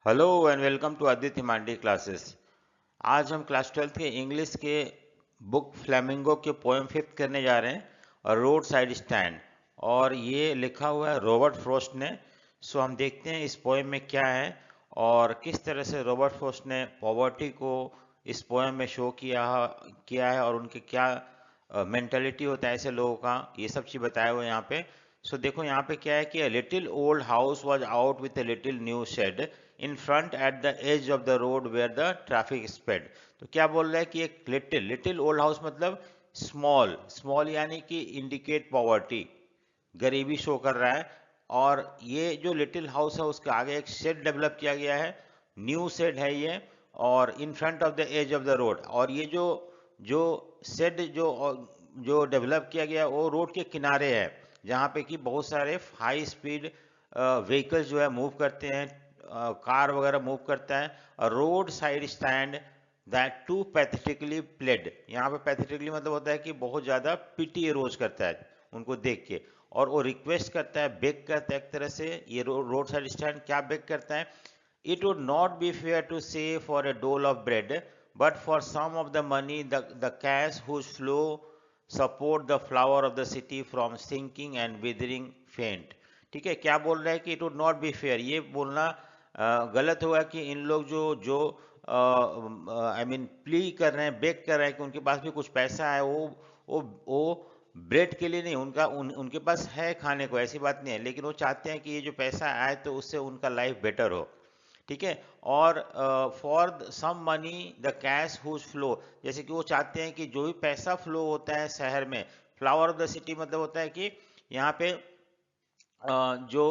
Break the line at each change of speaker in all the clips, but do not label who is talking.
Hello and welcome to Aditya Himandi classes. आज हम class 12th के इंग्लिश के बुक फ्लेमिंगो के पोएम फिफ्थ करने जा रहे हैं और रोड साइड स्टैंड। और ये लिखा हुआ है रॉबर्ट फ्रॉस्ट ने। सो हम देखते हैं इस पोएम में क्या है और किस तरह से रॉबर्ट फ्रॉस्ट ने पॉवर्टी को इस पोएम में शो किया है और उनके क्या मेंटेलिटी होता है ऐसे लोगों का, ये सब चीज़ बताया हुआ है यहाँ पे। सो देखो यहाँ पे क्या है कि little old house was out with a little new shed in front at the edge of the road where the traffic sped. तो क्या बोल रहा है कि एक लिटिल लिटिल ओल्ड हाउस मतलब स्मॉल स्मॉल, यानी कि इंडिकेट पॉवर्टी, गरीबी शो कर रहा है। और ये जो लिटिल हाउस है उसके आगे एक शेड डेवलप किया गया है, न्यू शेड है ये, और in front of the edge of the road. और ये जो जो शेड जो डेवलप किया गया वो रोड के किनारे है, जहाँ पे कि बहुत सारे हाई स्पीड व्हीकल्स जो है मूव करते हैं, कार वगैरह मूव करता है। Road side stand that too pathetically played, यहाँ पे पैथेटिकली मतलब होता है कि बहुत ज़्यादा पिटी रोज करता है उनको देख के। और वो रिक्वेस्ट करता है, बेग करता है एक तरह से। ये रोड साइड स्टैंड क्या बेग करता है? It would not be fair to say for a dole of bread, but for some of the money, the cash whose flow support the flower of the city from sinking and withering faint। ठीक है, क्या बोल रहा है कि it would not be fair, ये बोलना गलत होगा कि इन लोग जो जो आई मीन प्ली कर रहे हैं, बेग कर रहे हैं कि उनके पास भी कुछ पैसा है, वो ब्रेड के लिए नहीं, उनके पास है खाने को, ऐसी बात नहीं है, लेकिन वो चाहते हैं कि ये जो पैसा आए तो उससे उनका लाइफ बेटर हो। ठीक है। और for some money the cash whose flow, जैसे कि वो चाहते हैं कि जो भी पैसा फ्लो होता है शहर में, फ्लावर ऑफ द सिटी मतलब होता है कि यहाँ पे जो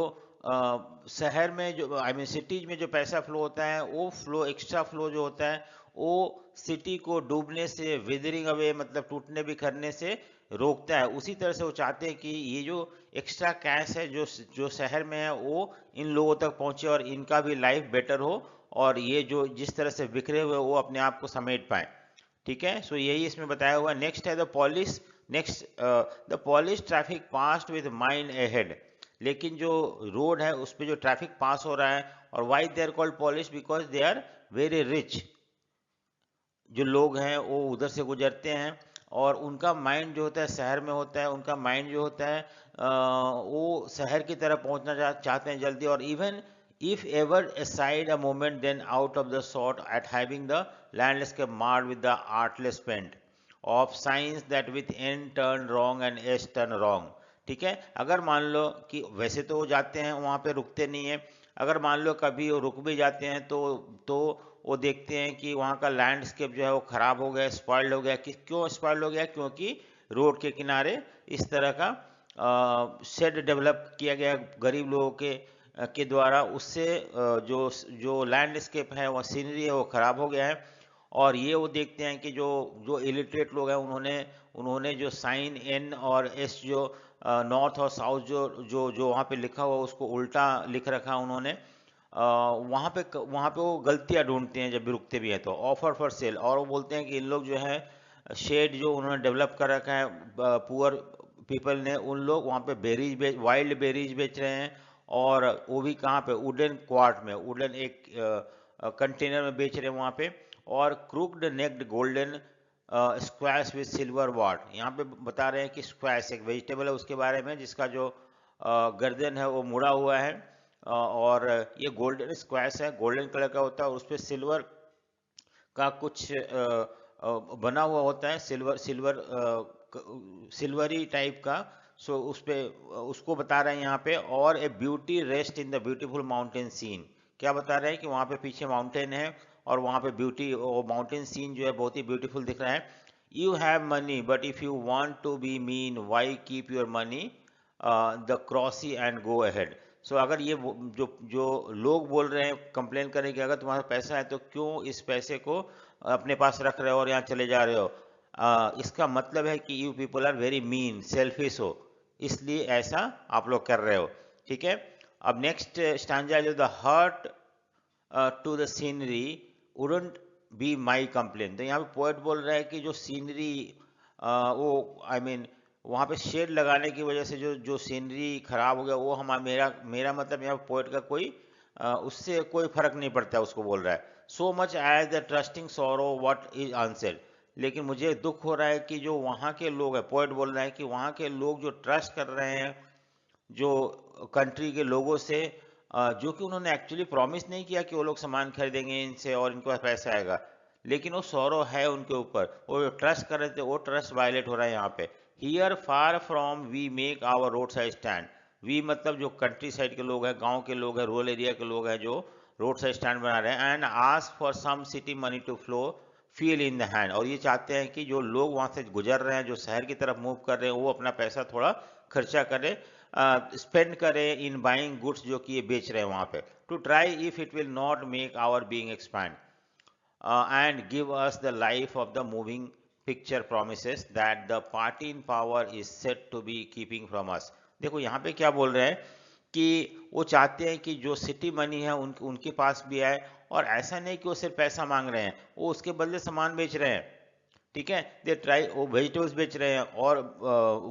शहर में जो आई मीन सिटीज में जो पैसा फ्लो होता है, वो फ्लो एक्स्ट्रा फ्लो जो होता है वो सिटी को डूबने से, विदरिंग अवे मतलब टूटने बिखरने से रोकता है। उसी तरह से वो चाहते हैं कि ये जो एक्स्ट्रा कैश है जो जो शहर में है वो इन लोगों तक पहुंचे और इनका भी लाइफ बेटर हो, और ये जो जिस तरह से बिखरे हुए वो अपने आप को समेट पाए। ठीक है, सो यही इसमें बताया हुआ। नेक्स्ट है the polish. Next, the polish traffic past with mind ahead, लेकिन जो रोड है उस पे जो ट्रैफिक पास हो रहा है, और why they are called polish because they are very rich, जो लोग हैं वो उधर से गुजरते हैं और उनका माइंड जो होता है शहर में होता है, उनका माइंड जो होता है वो शहर की तरफ पहुंचना चाहते हैं जल्दी। और even if ever aside a moment then out of the shot at having the landscape marred with the artless paint of science that with N turned wrong and S turned wrong. ठीक है, अगर मान लो कि वैसे तो वो जाते हैं वहाँ पे रुकते नहीं है, अगर मान लो कभी वो रुक भी जाते हैं तो वो देखते हैं कि वहाँ का लैंडस्केप जो है वो खराब हो गया, स्पॉइल्ड हो गया। कि क्यों स्पॉइल्ड हो गया? क्योंकि रोड के किनारे इस तरह का शेड डेवलप किया गया गरीब लोगों के द्वारा, उससे जो जो लैंडस्केप है, वो सीनरी है, वो खराब हो गया है। और ये वो देखते हैं कि जो जो इलिटरेट लोग हैं उन्होंने उन्होंने जो साइन एन और एस जो नॉर्थ और साउथ जो जो जो वहाँ पे लिखा हुआ उसको उल्टा लिख रखा उन्होंने। वहाँ पे वो गलतियाँ ढूंढते हैं जब भी रुकते भी हैं तो। ऑफर फॉर सेल, और वो बोलते हैं कि इन लोग जो है शेड जो उन्होंने डेवलप कर रखा है पुअर पीपल ने, उन लोग वहाँ पे वाइल्ड बेरीज बेच रहे हैं। और वो भी कहाँ पे? वुडन क्वार्ट में, वुडन एक कंटेनर में बेच रहे हैं वहाँ पे। और crooked necked golden squash with silver wart, यहाँ पे बता रहे हैं कि स्क्वैश एक वेजिटेबल है उसके बारे में जिसका जो गर्दन है वो मुड़ा हुआ है। और ये गोल्डन स्क्वैश है, गोल्डन कलर का होता है और उस पर सिल्वर का कुछ बना हुआ होता है, सिल्वर सिल्वर सिल्वरी टाइप का। सो उस पे उसको बता रहे हैं यहाँ पे। और a beauty rest in the beautiful mountain scene, क्या बता रहे हैं कि वहाँ पे पीछे माउंटेन है और वहाँ पे ब्यूटी, वो माउंटेन सीन जो है बहुत ही ब्यूटीफुल दिख रहा है। You have money but if you want to be mean why keep your money the crossly and go ahead. So अगर ये जो जो लोग बोल रहे हैं, कंप्लेन करें कि अगर तुम्हारा पैसा है तो क्यों इस पैसे को अपने पास रख रहे हो और यहाँ चले जा रहे हो, इसका मतलब है कि you people are very mean, selfish हो, इसलिए ऐसा आप लोग कर रहे हो। ठीक है। अब नेक्स्ट स्टैंजा जो the hurt to the scenery wouldn't be my complain. तो यहाँ पे पोएट बोल रहा है कि जो सीनरी वो आई मीन वहाँ पे शेड लगाने की वजह से जो जो सीनरी खराब हो गया वो हम मेरा मेरा मतलब यहाँ पोएट का कोई उससे कोई फर्क नहीं पड़ता, उसको बोल रहा है so much as the trusting sorrow what is answered. लेकिन मुझे दुख हो रहा है कि जो वहाँ के लोग हैं, पोएट बोल रहा है कि वहाँ के लोग जो ट्रस्ट कर रहे हैं जो कंट्री के लोगों से, जो कि उन्होंने एक्चुअली प्रॉमिस नहीं किया कि वो लोग सामान खरीदेंगे इनसे और इनको पैसा आएगा, लेकिन वो सौरव है उनके ऊपर, वो ट्रस्ट कर रहे थे, वो ट्रस्ट वायलेट हो रहा है यहाँ पे। Here far from we make our road side stand. We मतलब जो कंट्री साइड के लोग हैं, गांव के लोग हैं, रूरल एरिया के लोग हैं जो रोड साइड स्टैंड बना रहे हैं, and ask for some city money to flow feel in the hand. और ये चाहते हैं कि जो लोग वहाँ से गुजर रहे हैं, जो शहर की तरफ मूव कर रहे हैं, वो अपना पैसा थोड़ा खर्चा करें, स्पेंड करें इन बाइंग गुड्स जो कि ये बेच रहे हैं वहाँ पे, to try if it will not make our being expand and give us the life of the moving picture promises that the party in power is said to be keeping from us। देखो यहाँ पे क्या बोल रहे हैं कि वो चाहते हैं कि जो सिटी मनी है उनके पास भी आए, और ऐसा नहीं कि वो सिर्फ पैसा मांग रहे हैं, वो उसके बदले सामान बेच रहे हैं। ठीक है, दे ट्राई, वो वेजिटेबल्स बेच रहे हैं और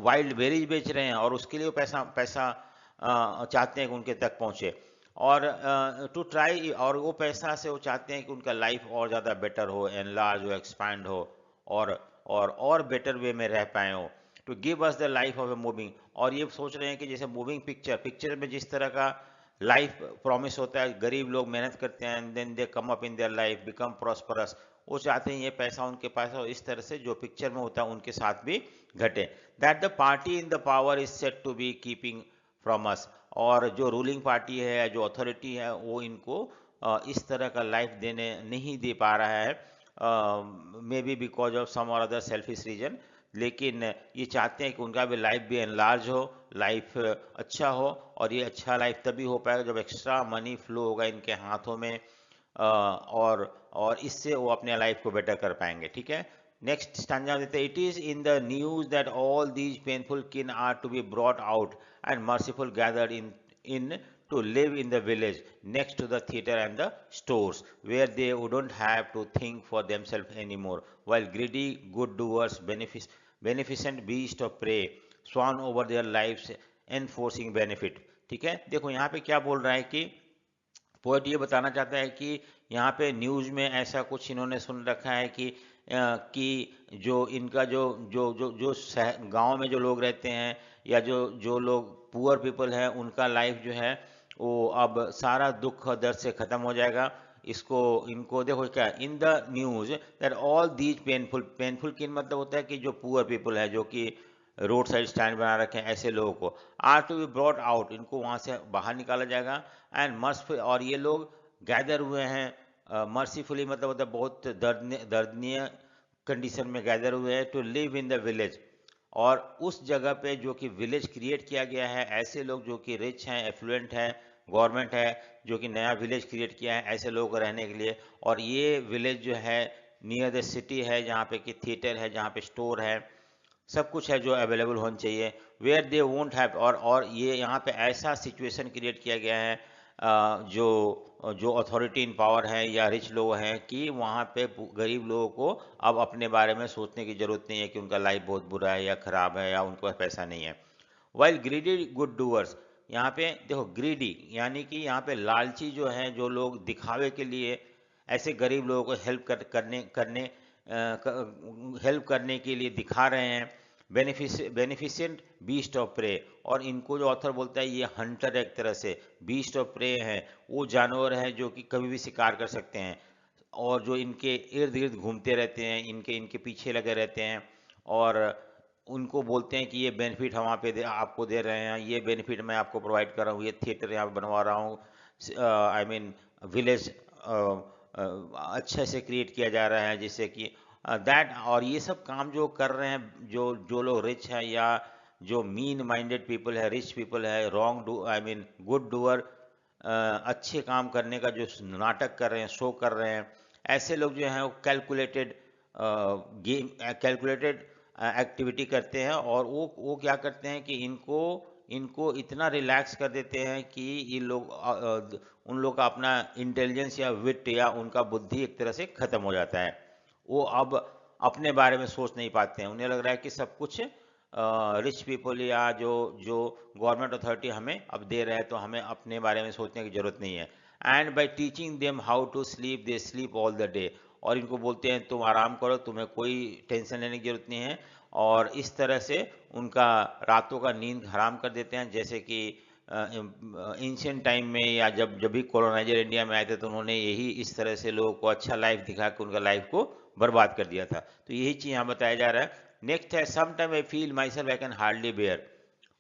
वाइल्ड बेरीज बेच रहे हैं, और उसके लिए वो पैसा पैसा चाहते हैं कि उनके तक पहुंचे, और टू ट्राई, और वो पैसा से वो चाहते हैं कि उनका लाइफ और ज़्यादा बेटर हो, एनलार्ज हो, एक्सपैंड हो, और और बेटर वे में रह पाए हो, to give us the life of a moving. और ये सोच रहे हैं कि जैसे मूविंग पिक्चर में जिस तरह का लाइफ प्रॉमिस होता है, गरीब लोग मेहनत करते हैं and then they come up in their life become prosperous, वो चाहते हैं ये पैसा उनके पास हो इस तरह से जो पिक्चर में होता है उनके साथ भी घटे। That the party in the power is set to be keeping from us. और जो रूलिंग पार्टी है, जो अथॉरिटी है, वो इनको इस तरह का लाइफ देने नहीं दे पा रहा है, may be because of some और अदर सेल्फिश रीजन। लेकिन ये चाहते हैं कि उनका भी लाइफ भी एनलार्ज हो, लाइफ अच्छा हो, और ये अच्छा लाइफ तभी हो पाएगा जब एक्स्ट्रा मनी फ्लो होगा इनके हाथों में, और इससे वो अपने लाइफ को बेटर कर पाएंगे। ठीक है, नेक्स्ट स्टैंजा देते हैं, it is in the news that all these painful kin are to be brought out and merciful gathered in to live in the village next to the theater and the stores where they wouldn't have to think for themselves anymore, while greedy good doers beneficent beast of prey swan over their lives enforcing benefit। ठीक है, देखो यहाँ पे क्या बोल रहा है कि पोएट ये बताना चाहता है कि यहाँ पे न्यूज़ में ऐसा कुछ इन्होंने सुन रखा है कि जो इनका जो जो जो जो गांव में जो लोग रहते हैं, या जो जो लोग पुअर पीपल हैं, उनका लाइफ जो है वो अब सारा दुख और दर्द से ख़त्म हो जाएगा। इसको इनको देखो क्या, in the news that all these painful किन मतलब होता है कि जो पुअर पीपल है, जो कि रोड साइड स्टैंड बना रखे हैं, ऐसे लोगों को are to be brought out, इनको वहाँ से बाहर निकाला जाएगा, एंड मर्सीफुल, और ये लोग गैदर हुए हैं, मर्सीफुली मतलब होता है बहुत दर्दनीय कंडीशन में गैदर हुए हैं, to live in the village, और उस जगह पे जो कि विलेज क्रिएट किया गया है, ऐसे लोग जो कि रिच हैं, एफ्लुएंट हैं, गवर्नमेंट है जो कि नया विलेज क्रिएट किया है ऐसे लोगों को रहने के लिए, और ये विलेज जो है नियर द सिटी है, जहाँ पे कि थिएटर है, जहाँ पे स्टोर है, सब कुछ है जो अवेलेबल होना चाहिए, वेयर दे वोंट हैव, और ये यहाँ पे ऐसा सिचुएशन क्रिएट किया गया है, जो जो अथॉरिटी इन पावर है या रिच लोग हैं, कि वहाँ पे गरीब लोगों को अब अपने बारे में सोचने की जरूरत नहीं है कि उनका लाइफ बहुत बुरा है या खराब है या उनके पास पैसा नहीं है। वाइल ग्रीडी गुड डूअर्स, यहाँ पे देखो ग्रीडी यानी कि यहाँ पे लालची जो है, जो लोग दिखावे के लिए ऐसे गरीब लोगों को हेल्प करने के लिए दिखा रहे हैं, बेनिफिशियंट बीस्ट ऑफ प्रे, और इनको जो ऑथर बोलता है ये हंटर एक तरह से बीस्ट ऑफ प्रे हैं, वो जानवर हैं जो कि कभी भी शिकार कर सकते हैं, और जो इनके इर्द गिर्द घूमते रहते हैं, इनके इनके पीछे लगे रहते हैं, और उनको बोलते हैं कि ये बेनिफिट हम वहाँ पे आपको दे रहे हैं, ये बेनिफिट मैं आपको प्रोवाइड कर रहा हूँ, ये थिएटर यहाँ बनवा रहा हूँ, आई मीन विलेज अच्छे से क्रिएट किया जा रहा है, जिससे कि दैट, और ये सब काम जो कर रहे हैं, जो जो लोग रिच है या जो मीन माइंडेड पीपल है, रिच पीपल है, wrong do I mean good doer, अच्छे काम करने का जो नाटक कर रहे हैं, शो कर रहे हैं, ऐसे लोग जो हैं वो कैलकुलेटेड एक्टिविटी करते हैं, और वो क्या करते हैं कि इनको इनको इतना रिलैक्स कर देते हैं कि ये लोग उन लोग का अपना इंटेलिजेंस या विट या उनका बुद्धि एक तरह से ख़त्म हो जाता है, वो अब अपने बारे में सोच नहीं पाते हैं, उन्हें लग रहा है कि सब कुछ रिच पीपल या जो जो गवर्नमेंट अथॉरिटी हमें अब दे रहे हैं, तो हमें अपने बारे में सोचने की ज़रूरत नहीं है। And by teaching them how to sleep they sleep all the day. और इनको बोलते हैं तुम आराम करो, तुम्हें कोई टेंशन लेने की जरूरत नहीं है, और इस तरह से उनका रातों का नींद हराम कर देते हैं। जैसे कि एंशियंट टाइम में या जब जब भी कॉलोनाइजर इंडिया में आए थे तो उन्होंने यही इस तरह से लोगों को अच्छा लाइफ दिखा के उनका लाइफ को बर्बाद कर दिया था। तो यही चीज़ यहाँ बताया जा रहा है। नेक्स्ट है some time I feel myself I can hardly bear.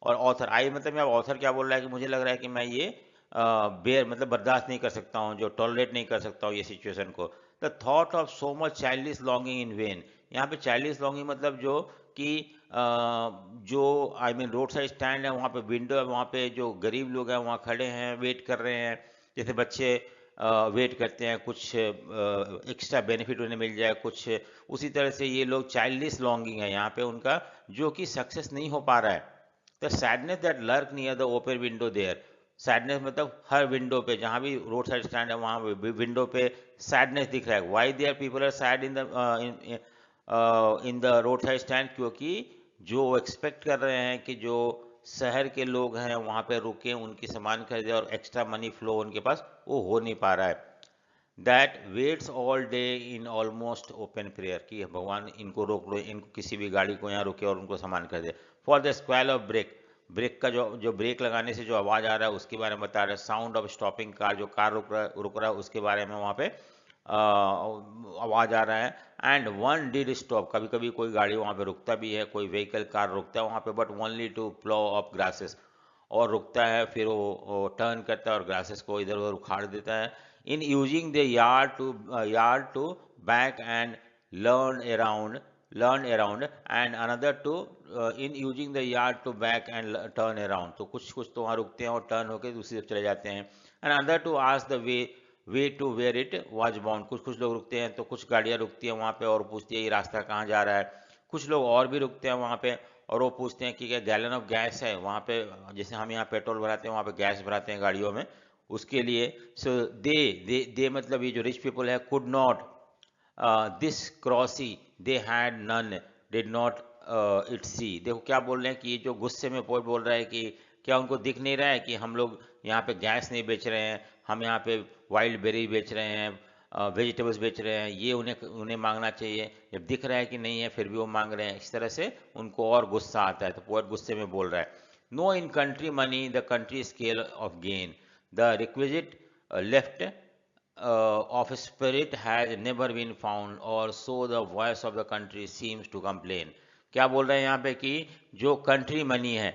और ऑथर आई मतलब यहाँ ऑथर क्या बोल रहा है कि मुझे लग रहा है कि मैं ये बेयर मतलब बर्दाश्त नहीं कर सकता हूँ, जो टॉलरेट नहीं कर सकता हूँ ये सिचुएशन को। The thought of so much childish longing in when. यहाँ पे चाइल्डिश लॉन्गिंग मतलब जो कि जो I mean road side stand है, वहाँ पे विंडो है, वहाँ पे जो गरीब लोग हैं वहाँ खड़े हैं, वेट कर रहे हैं, जैसे बच्चे वेट करते हैं कुछ एक्स्ट्रा बेनिफिट उन्हें मिल जाए कुछ, उसी तरह से ये लोग चाइल्डिश लॉन्गिंग है यहाँ पे उनका, जो कि सक्सेस नहीं हो पा रहा है। The sadness that lurk near the open window there. Sadness मतलब हर विंडो पे, जहाँ भी रोड साइड स्टैंड है वहाँ विंडो पे सैडनेस दिख रहा है। Why there people are sad in the road side stand, क्योंकि जो वो एक्सपेक्ट कर रहे हैं कि जो शहर के लोग हैं वहाँ पे रुके, उनकी सामान खरीदे और एक्स्ट्रा मनी फ्लो उनके पास, वो हो नहीं पा रहा है। That waits all day in almost open prayer, कि भगवान इनको रोक लो, इनको किसी भी गाड़ी को यहाँ रोके और उनको सामान खरीदे। For the squeal of brake, brake का जो ब्रेक लगाने से जो आवाज़ आ रहा है उसके बारे में बता रहे हैं। साउंड ऑफ स्टॉपिंग कार, जो कार रुक रहा है उसके बारे में वहाँ पे आवाज़ आ रहा है। एंड वन डिड स्टॉप, कभी कभी कोई गाड़ी वहाँ पे रुकता भी है, कोई व्हीकल कार रुकता है वहाँ पे, but only to plough up grasses, और रुकता है फिर वो टर्न करता है और ग्रासेस को इधर उधर उखाड़ देता है। In using the yard to back and learn around and another to in using the yard to back and turn around. तो कुछ कुछ तो वहाँ रुकते हैं और टर्न होकर दूसरी तरफ चले जाते हैं। And another to ask the way to where it was bound, कुछ कुछ लोग रुकते हैं तो कुछ गाड़ियाँ रुकती हैं वहाँ पे और पूछती है ये रास्ता कहाँ जा रहा है। कुछ लोग और भी रुकते हैं वहाँ पे और वो पूछते हैं कि क्या गैलन ऑफ गैस है वहाँ पे, जैसे हम यहाँ पेट्रोल भराते हैं वहाँ पे गैस भराते हैं गाड़ियों में, उसके लिए। सो दे मतलब ये जो रिच पीपल है, could not this crossly they had none did not it see. देखो क्या बोल रहे हैं कि ये जो गुस्से में पोएट बोल रहा है कि क्या उनको दिख नहीं रहा है कि हम लोग यहाँ पे गैस नहीं बेच रहे हैं, हम यहाँ पे वाइल्ड बेरी बेच रहे हैं, वेजिटेबल्स बेच रहे हैं, ये उन्हें उन्हें मांगना चाहिए। जब दिख रहा है कि नहीं है फिर भी वो मांग रहे हैं, इस तरह से उनको और गुस्सा आता है। तो पोएट गुस्से में बोल रहा है। No in country money the country scale of gain the requisite left of spirit has never been found or so the voice of the country seems to complain। क्या बोल रहे हैं यहाँ पे कि जो कंट्री मनी है,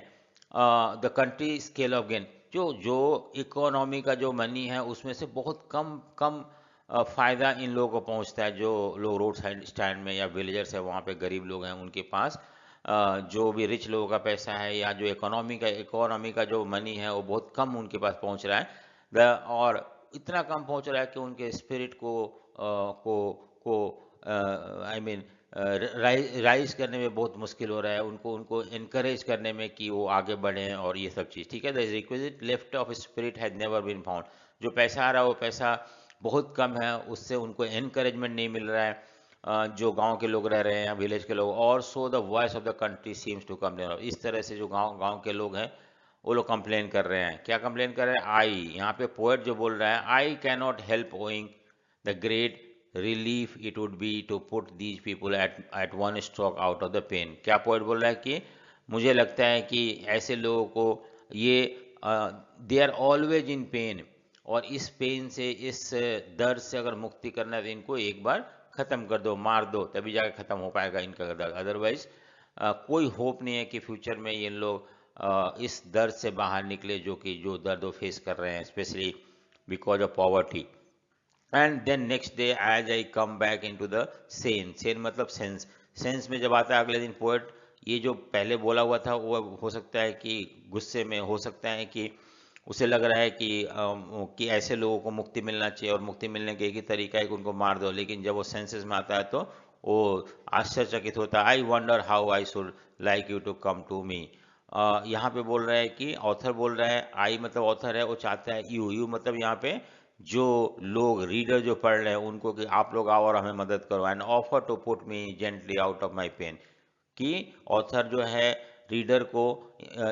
the country scale of gain, जो जो इकोनॉमी का जो मनी है उसमें से बहुत कम कम फ़ायदा इन लोगों को पहुंचता है। जो लोग रोड साइड स्टैंड में या विलेजर्स है वहाँ पे गरीब लोग हैं उनके पास जो भी रिच लोगों का पैसा है या जो इकोनॉमी का जो मनी है वो बहुत कम उनके पास पहुंच रहा है। और इतना कम पहुंच रहा है कि उनके स्पिरिट को आई मीन राइज करने में बहुत मुश्किल हो रहा है, उनको इनकरेज करने में कि वो आगे बढ़ें और ये सब चीज़। ठीक है, the requisite left of spirit has never been found. जो पैसा आ रहा है वो पैसा बहुत कम है, उससे उनको इनकरेजमेंट नहीं मिल रहा है जो गांव के लोग रह रहे हैं या विलेज के लोग। और so the voice of the country seems to complain. इस तरह से जो गांव के लोग हैं वो लोग कंप्लेन कर रहे हैं। क्या कंप्लेन कर रहे हैं? आई, यहाँ पे पोएट जो बोल रहा है, I can not help owing the great relief it would be to put these people at one stroke out of the pain. क्या पोएट बोल रहा है कि मुझे लगता है कि ऐसे लोगों को ये they are always in pain, और इस पेन से इस दर्द से अगर मुक्ति करना है तो इनको एक बार ख़त्म कर दो, मार दो, तभी जाकर ख़त्म हो पाएगा इनका दर्द। अदरवाइज कोई होप नहीं है कि फ्यूचर में ये लोग इस दर्द से बाहर निकले जो दर्द वो फेस कर रहे हैं, specially because of poverty. And then next day as I come back into the सेन मतलब सेंस में जब आता है अगले दिन पोएट ये जो पहले बोला हुआ था वो हो सकता है कि गुस्से में, हो सकता है कि उसे लग रहा है कि ऐसे लोगों को मुक्ति मिलना चाहिए और मुक्ति मिलने का एक ही तरीका है कि उनको मार दो। लेकिन जब वो सेंसेस में आता है तो वो आश्चर्यचकित होता है। I wonder how I should like you to come to me. यहाँ पे बोल रहा है कि ऑथर बोल रहा है, आई मतलब ऑथर है, वो चाहता है यू मतलब यहाँ पे जो लोग रीडर जो पढ़ रहे हैं उनको कि आप लोग आओ और हमें मदद करो। And offer to put me gently out of my pain, कि ऑथर जो है रीडर को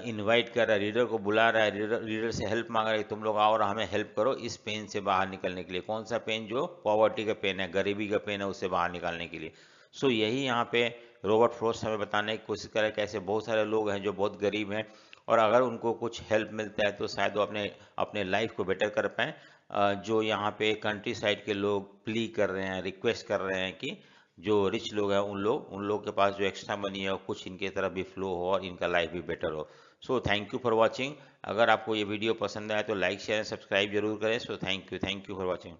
इनवाइट कर रहा है, रीडर को बुला रहा है, रीडर से हेल्प मांग रहा है, तुम लोग आओ और हमें हेल्प करो इस पेन से बाहर निकलने के लिए। कौन सा पेन? जो पॉवर्टी का पेन है, गरीबी का पेन है, उससे बाहर निकालने के लिए। सो यही यहाँ पे रॉबर्ट फ्रॉस्ट हमें बताने की कोशिश कर रहे हैं कैसे बहुत सारे लोग हैं जो बहुत गरीब हैं, और अगर उनको कुछ हेल्प मिलता है तो शायद वो अपने अपने लाइफ को बेटर कर पाएँ। जो यहाँ पे कंट्री साइड के लोग प्ली कर रहे हैं, रिक्वेस्ट कर रहे हैं कि जो रिच लोग हैं उन लोग के पास जो एक्स्ट्रा मनी है वो कुछ इनके तरफ भी फ्लो हो और इनका लाइफ भी बेटर हो। So thank you for watching. अगर आपको ये वीडियो पसंद आए तो लाइक शेयर एंड सब्सक्राइब जरूर करें। So thank you for watching.